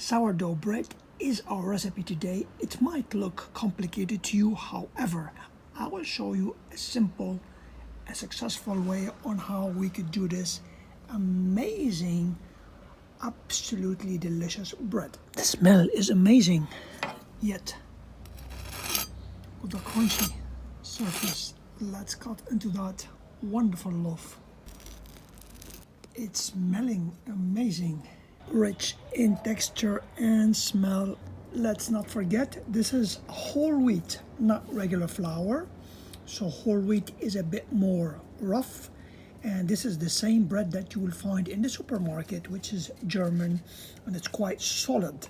Sourdough bread is our recipe today. It might look complicated to you, however, I will show you a simple, successful way on how we could do this amazing, absolutely delicious bread. The smell is amazing, yet with a crunchy surface. Let's cut into that wonderful loaf. It's smelling amazing, rich in texture and smell. Let's not forget, this is whole wheat, not regular flour. So whole wheat is a bit more rough, and this is the same bread that you will find in the supermarket, which is German, and it's quite solid.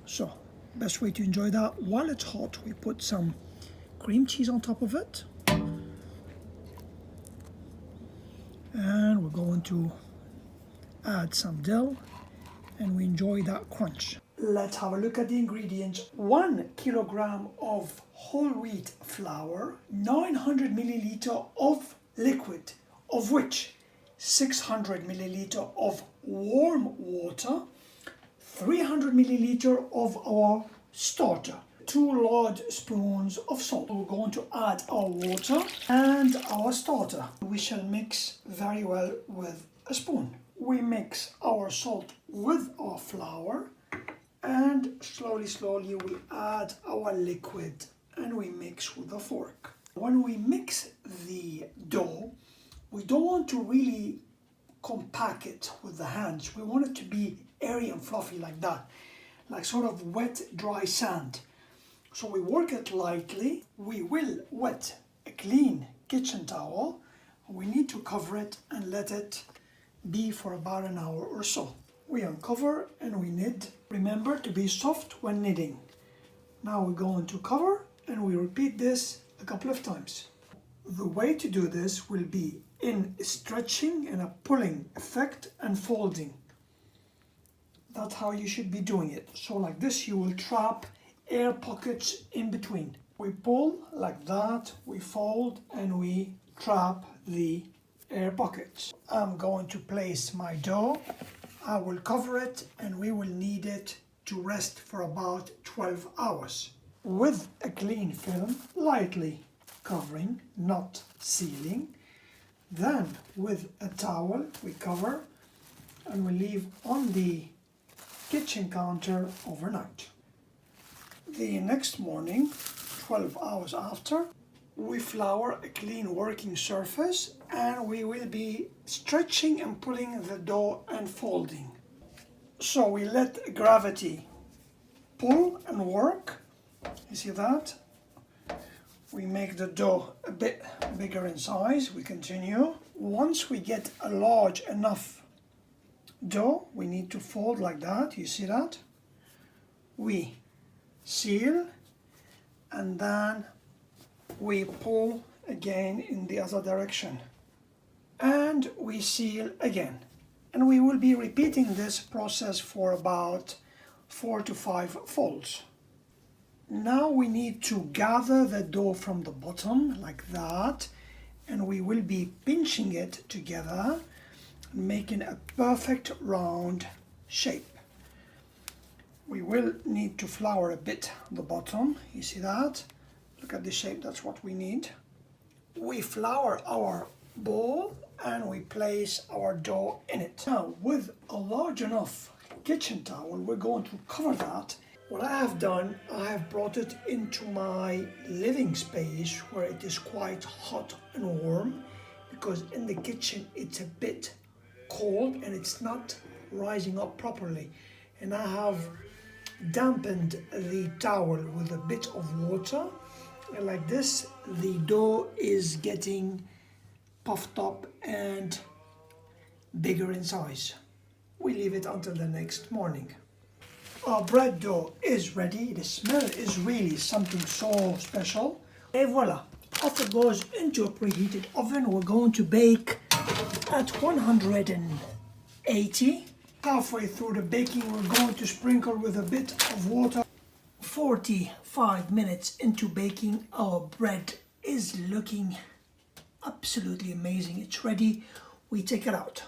So best way to enjoy that while it's hot, we put some cream cheese on top of it, and we're going to add some dill, and we enjoy that crunch. Let's have a look at the ingredients. 1 kilogram of whole wheat flour, 900 milliliter of liquid, of which 600 milliliter of warm water, 300 milliliter of our starter, 2 large spoons of salt. We're going to add our water and our starter. We shall mix very well with a spoon. We mix our salt with our flour, and slowly we add our liquid and we mix with a fork. When we mix the dough, we don't want to really compact it with the hands. We want it to be airy and fluffy like that, like sort of wet, dry sand. So we work it lightly. We will wet a clean kitchen towel. We need to cover it and let it be for about an hour or so. We uncover and we knit. Remember to be soft when knitting. Now we're going to cover and we repeat this a couple of times. The way to do this will be in stretching and a pulling effect and folding. That's how you should be doing it. So like this, you will trap air pockets in between. We pull like that, we fold, and we trap the air pockets. I'm going to place my dough. I will cover it and we will need it to rest for about 12 hours. With a clean film, lightly covering, not sealing. Then with a towel we cover and we leave on the kitchen counter overnight. The next morning, 12 hours after, we flour a clean working surface and we will be stretching and pulling the dough and folding. So we let gravity pull and work. You see that? We make the dough a bit bigger in size. We continue. Once we get a large enough dough, we need to fold like that. You see that? We seal and then we pull again in the other direction and we seal again, and we will be repeating this process for about 4 to 5 folds. Now we need to gather the dough from the bottom like that, and we will be pinching it together, making a perfect round shape. We will need to flour a bit the bottom. You see that? Look at the shape, that's what we need. We flour our bowl and we place our dough in it. Now with a large enough kitchen towel, we're going to cover that. What I have done, I have brought it into my living space where it is quite hot and warm, because in the kitchen it's a bit cold and it's not rising up properly. And I have dampened the towel with a bit of water, and like this the dough is getting puffed up and bigger in size. We leave it until the next morning. Our bread dough is ready. The smell is really something so special. Et voila, off it goes into a preheated oven. We're going to bake at 180. Halfway through the baking, we're going to sprinkle with a bit of water. 45 minutes into baking, our bread is looking absolutely amazing. It's ready. We take it out.